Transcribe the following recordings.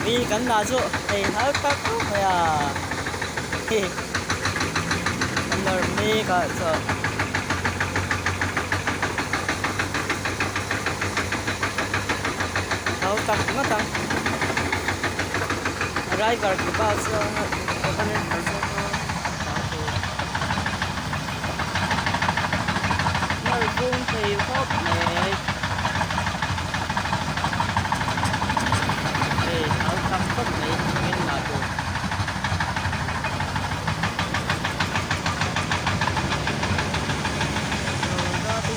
mi kan na chu ei hal tak ya hi અંદર mi ka chu hal tak ma tang driver ki ba chu ko kan en ka chu nơi buôn thì hốt mẹ thì ở trong hốt mẹ nên là buồn rồi đó thì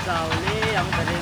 chào lý ông ta đi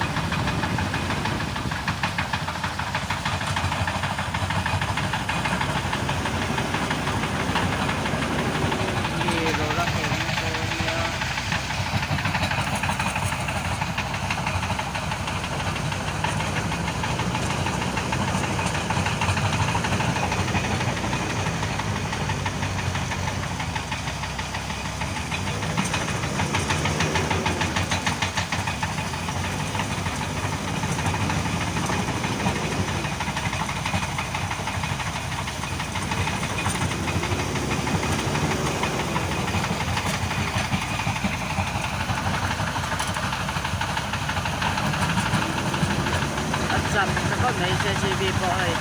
dặm sẽ có mấy xe chi vi bỏ hay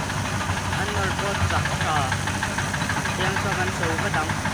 ăn nồi bột giặc cả tiếng cho ăn sấu cái đắng